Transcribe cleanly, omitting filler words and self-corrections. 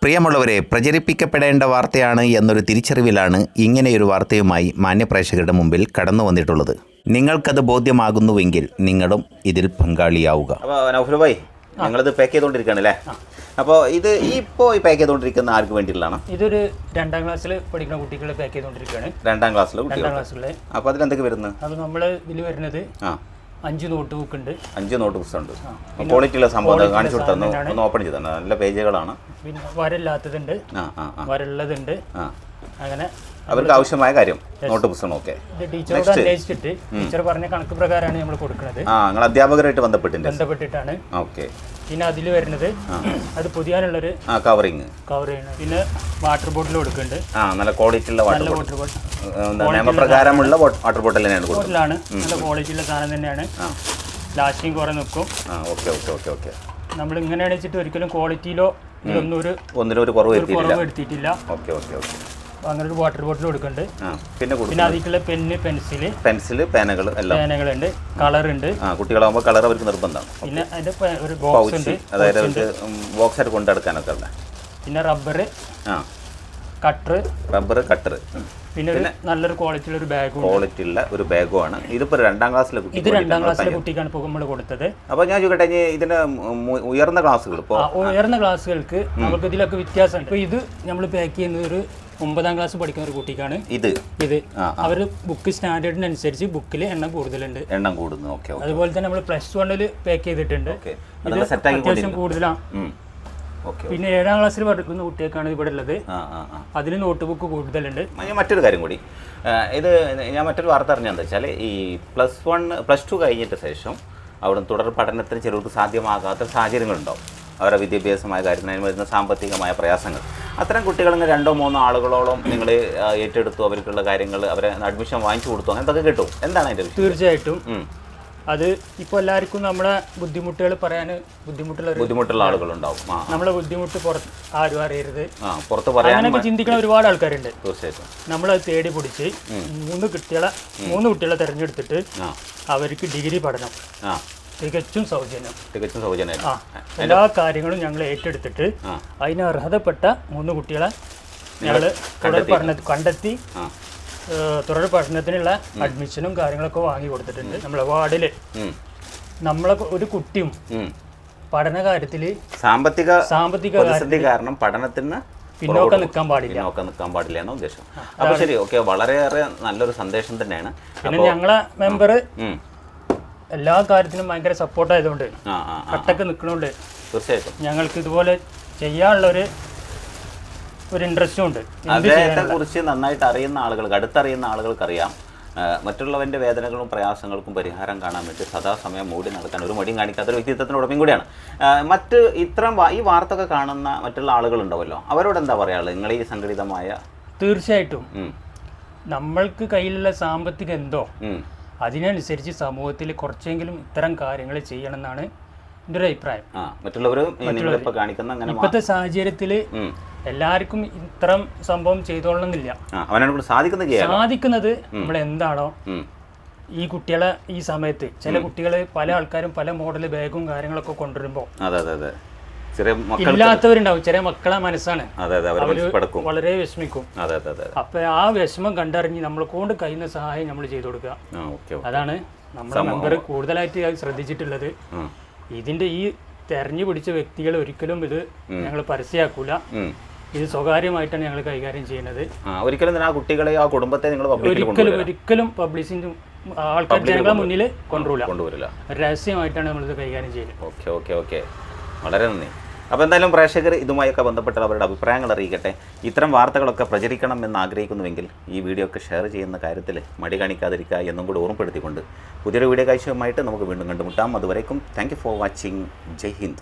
പ്രിയമുള്ളവരെ, പ്രചരിപ്പിക്കപ്പെടേണ്ട വാർത്തയാണ് എന്നൊരു തിരിച്ചറിവിലാണ് ഇങ്ങനെയൊരു വാർത്തയുമായി മാന്യപ്രേക്ഷകരുടെ മുമ്പിൽ കടന്നു വന്നിട്ടുള്ളത്. നിങ്ങൾക്കത് ബോധ്യമാകുന്നുവെങ്കിൽ നിങ്ങളും ഇതിൽ പങ്കാളിയാവുക. അപ്പോൾ നൗഫൽ ഭായി, നിങ്ങളിത് പാക്ക് ചെയ്തുകൊണ്ടിരിക്കുകയാണല്ലേ? അപ്പോൾ ഇത് ഇപ്പോൾ ഈ പാക്ക് ചെയ്തുകൊണ്ടിരിക്കുന്ന ആർക്ക് വേണ്ടിയിട്ടുള്ളതാണ്? ഇതൊരു 2ാം ക്ലാസ്സിൽ പഠിക്കുന്ന കുട്ടികളെ പാക്ക് ചെയ്തുകൊണ്ടിരിക്കുകയാണ്. 2ാം ക്ലാസ്സിലെ 2ാം ക്ലാസ്സിലെ. അപ്പോൾ അതിലെന്തൊക്കെ വരുന്നത്? അത് നമ്മൾ ഇതിൽ വരുന്നത് 5 നോട്ട് ബുക്ക് ഉണ്ട്. 5 നോട്ട് ബുക്സ് ഉണ്ട്. ക്വാളിറ്റിയുള്ള സംഭവം കാണിച്ചു കൊടുത്തു, ഒന്ന് ഓപ്പൺ ചെയ്തു. നല്ല പേജുകളാണ്. പിന്നെ വരല്ലാത്തതുണ്ട്, വരള്ളതുണ്ട്. അങ്ങനെ അവർക്ക് ആവശ്യമായ കാര്യം നോട്ട് പുസ്തകം. ഓക്കെ, ടീച്ചറോട് അന്വേഷിച്ചിട്ട് ടീച്ചർ പറഞ്ഞ കണക്ക് പ്രകാരമാണ് നമ്മൾ കൊടുക്കുന്നത്. നിങ്ങൾ അധ്യാപകരായിട്ട് ബന്ധപ്പെട്ടിട്ടാണ്. ഓക്കെ. പിന്നെ അതിൽ വരുന്നത് അത് പൊതിയാനുള്ളൊരു കവറിങ്. പിന്നെ വാട്ടർ ബോട്ടിൽ കൊടുക്കുന്നുണ്ട്. നല്ല ക്വാളിറ്റിയുള്ള നല്ല വാട്ടർ ബോട്ടിൽ, നിയമപ്രകാരമുള്ള വാട്ടർ ബോട്ടിൽ തന്നെയാണ് ബോട്ടിലാണ്. നല്ല ക്വാളിറ്റിയുള്ള സാധനം തന്നെയാണ്. ലാസ്റ്റിംഗ് കുറെ നിൽക്കും. Okay okay okay okay. നമ്മൾ ഇങ്ങനെയാണ് വെച്ചിട്ട് ഒരിക്കലും ക്വാളിറ്റിയിലോ ഒന്നിനും ഒരു കുറവ് വരുത്തിയിട്ടില്ല. Okay okay okay. അങ്ങനെ ഒരു വാട്ടർ ബോട്ടിൽ കൊടുക്കുന്നുണ്ട്. പിന്നെ അതിലേക്കുള്ള പെൻസില് പേനകളുണ്ട്, കളറുണ്ട്. കുട്ടികളാകുമ്പോൾ കളർ അവർക്ക് നിർബന്ധമാണ്. പിന്നെ അതിന്റെ ഒരു ബോക്സ് ഉണ്ട്, അതായത് അവർക്ക് ബോക്സ് ആയിട്ട് കൊണ്ടെടുക്കാനൊക്കെ ഉള്ള. പിന്നെ റബ്ബർ കട്ടർ. പിന്നെ നല്ലൊരു ക്വാളിറ്റിയുള്ള ഒരു ബാഗുമാണ്. ഇതിപ്പോ 2ാം ക്ലാസ്സിലെ കുട്ടി, ഇത് 2ാം ക്ലാസ്സിലെ കുട്ടിക്കാണ് ഇപ്പോൾ നമ്മൾ കൊടുത്തത്. അപ്പൊ ഞാൻ ചോദിക്കട്ടെ, ഇതിന്റെ ഉയർന്ന ക്ലാസ്സുകൾ ഉയർന്ന ക്ലാസ്സുകൾക്ക് നമുക്ക് ഇതിലൊക്കെ വ്യത്യാസമുണ്ട്. ഇപ്പൊ ഇത് നമ്മൾ പാക്ക് ചെയ്യുന്നത് ഒരു 9ാം ക്ലാസ് പഠിക്കുന്ന ഒരു കുട്ടിക്കാണ്. ഇത് അവർ ബുക്ക് സ്റ്റാൻഡേർഡിനനുസരിച്ച് ബുക്കിൽ എണ്ണം കൂടുതലുണ്ട്. എണ്ണം കൂടുന്നു. ഓക്കെ. അതുപോലെ തന്നെ നമ്മൾ +1 പാക്ക് ചെയ്തിട്ടുണ്ട്. ഇത് അത്യാവശ്യം കൂടുതലാണ്. പിന്നെ 7ാം ക്ലാസ്സിൽ പഠിക്കുന്ന കുട്ടികൾക്കാണ് ഇവിടെ ഉള്ളത്. അതിന് നോട്ട് ബുക്ക് കൂടുതലുണ്ട്. മറ്റൊരു കാര്യം കൂടി, ഇത് ഞാൻ മറ്റൊരു വാർത്ത അറിഞ്ഞാൽ വെച്ചാൽ ഈ +2 കഴിഞ്ഞിട്ട് ശേഷം അവിടെ തുടർ പഠനത്തിന് ചിലർക്ക് സാധ്യമാകാത്ത സാഹചര്യങ്ങളുണ്ടാവും. അവരുടെ വിദ്യാഭ്യാസമായ കാര്യത്തിന് അതിന് വരുന്ന സാമ്പത്തികമായ പ്രയാസങ്ങൾ. അത്തരം കുട്ടികൾ 2-3 ആളുകളോളം നിങ്ങൾ ഏറ്റെടുത്തു, അവർക്കുള്ള കാര്യങ്ങൾ, അവരെ അഡ്മിഷൻ വാങ്ങിച്ചു കൊടുത്തു, അങ്ങനത്തൊക്കെ കിട്ടും. എന്താണ് അതിൻ്റെ വിഷയം? തീർച്ചയായിട്ടും അത് ഇപ്പോൾ എല്ലാവർക്കും നമ്മുടെ ബുദ്ധിമുട്ടുകൾ പറയാൻ ബുദ്ധിമുട്ടുള്ള ആളുകളുണ്ടാവും. നമ്മളെ ബുദ്ധിമുട്ട് ആരും അറിയരുത്, പുറത്ത് പറയാനൊക്കെ ചിന്തിക്കുന്ന ഒരുപാട് ആൾക്കാരുണ്ട്. തീർച്ചയായിട്ടും നമ്മളത് തേടി പിടിച്ച് 3 കുട്ടികളെ തിരഞ്ഞെടുത്തിട്ട് അവർക്ക് ഡിഗ്രി പഠനം തികച്ചും സൗജന്യം. എല്ലാ കാര്യങ്ങളും ഞങ്ങൾ ഏറ്റെടുത്തിട്ട് അതിന് അർഹതപ്പെട്ട 3 കുട്ടികളെ ഞങ്ങൾ കണ്ടെത്തി തുടർ പഠനത്തിനുള്ള അഡ്മിഷനും കാര്യങ്ങളൊക്കെ വാങ്ങി കൊടുത്തിട്ടുണ്ട്. നമ്മളെ വാർഡില് നമ്മളെ ഒരു കുട്ടിയും പഠന കാര്യത്തില് സാമ്പത്തിക കാരണം പഠനത്തിന് പിന്നോക്കം നിൽക്കാൻ പാടില്ല എന്ന ഉദ്ദേശം. അപ്പൊ ശരി, ഓക്കെ, വളരെയേറെ നല്ലൊരു സന്ദേശം തന്നെയാണ്. പിന്നെ ഞങ്ങളെ മെമ്പർ എല്ലാ കാര്യത്തിനും ഭയങ്കര സപ്പോർട്ട് ആയതുകൊണ്ട്, കട്ടക്ക് നിൽക്കണോണ്ട് തീർച്ചയായിട്ടും ഞങ്ങൾക്ക് ഇതുപോലെ ചെയ്യാനുള്ള ഒരു ഇൻട്രസ്റ്റും ഉണ്ട്. അദ്ദേഹത്തെ കുറിച്ച് നന്നായിട്ട് അറിയുന്ന ആളുകൾക്ക്, അടുത്തറിയുന്ന ആളുകൾക്കറിയാം മറ്റുള്ളവൻ്റെ വേദനകളും പ്രയാസങ്ങൾക്കും പരിഹാരം കാണാൻ വേണ്ടി സദാസമയം മൂടി നടക്കാൻ ഒരു മടിയും കാണിക്കാത്ത ഒരു വ്യക്തിത്വത്തിന് ഉടമയും കൂടിയാണ്. മറ്റ് ഈ വാർത്ത കാണുന്ന മറ്റുള്ള ആളുകളുണ്ടാവുമല്ലോ, അവരോട് എന്താ പറയാനുള്ളത് നിങ്ങൾ ഈ സംഘടിതമായ? തീർച്ചയായിട്ടും നമ്മൾക്ക് കയ്യിലുള്ള സാമ്പത്തികം എന്തോ അതിനനുസരിച്ച് സമൂഹത്തിൽ കുറച്ചെങ്കിലും ഇത്തരം കാര്യങ്ങൾ ചെയ്യണമെന്നാണ് എൻ്റെ ഒരു അഭിപ്രായം. ഇപ്പോഴത്തെ സാഹചര്യത്തിൽ എല്ലാവർക്കും ഇത്തരം സംഭവം ചെയ്തോളണമെന്നില്ല. സാധിക്കുന്നത് നമ്മൾ എന്താണോ ഈ കുട്ടികളെ ഈ സമയത്ത് ചില കുട്ടികൾ പല ആൾക്കാരും പല മോഡൽ ബാഗും കാര്യങ്ങളൊക്കെ കൊണ്ടുവരുമ്പോൾ ഇല്ലാത്തവരുണ്ടാവും. ചെറിയ മക്കളെ മനസ്സാണ്, വളരെ വിഷമിക്കും. അപ്പൊ ആ വിഷമം കണ്ടറിഞ്ഞ് നമ്മളെ കൊണ്ട് കഴിയുന്ന സഹായം നമ്മൾ ചെയ്തു കൊടുക്കുക. അതാണ് നമ്മുടെ മെമ്പർ കൂടുതലായിട്ട് ശ്രദ്ധിച്ചിട്ടുള്ളത്. ഇതിന്റെ ഈ തെരഞ്ഞു പിടിച്ച വ്യക്തികൾ ഒരിക്കലും ഇത് ഞങ്ങൾ പരസ്യമാക്കൂല. ഇത് സ്വകാര്യമായിട്ടാണ് ഞങ്ങൾ കൈകാര്യം ചെയ്യുന്നത്. ഒരിക്കലും പബ്ലിസിറ്റി ആൾക്കാർ ജനങ്ങളെ മുന്നിൽ കൊണ്ടുവരില്ല. രഹസ്യമായിട്ടാണ് നമ്മളിത് കൈകാര്യം ചെയ്യുന്നത്. വളരെ നന്ദി. അപ്പോൾ എന്തായാലും പ്രേക്ഷകർ ഇതുമായൊക്കെ ബന്ധപ്പെട്ട അവരുടെ അഭിപ്രായങ്ങൾ അറിയിക്കട്ടെ. ഇത്തരം വാർത്തകളൊക്കെ പ്രചരിക്കണം എന്ന് ആഗ്രഹിക്കുന്നുവെങ്കിൽ ഈ വീഡിയോ ഒക്കെ ഷെയർ ചെയ്യുന്ന കാര്യത്തിൽ മടി കാണിക്കാതിരിക്കുക എന്നും കൂടി ഓർമ്മപ്പെടുത്തിക്കൊണ്ട് പുതിയൊരു വീഡിയോ കാഴ്ചയുമായിട്ട് നമുക്ക് വീണ്ടും കണ്ടുമുട്ടാം. അതുവരേക്കും thank you for watching. Jai Hind.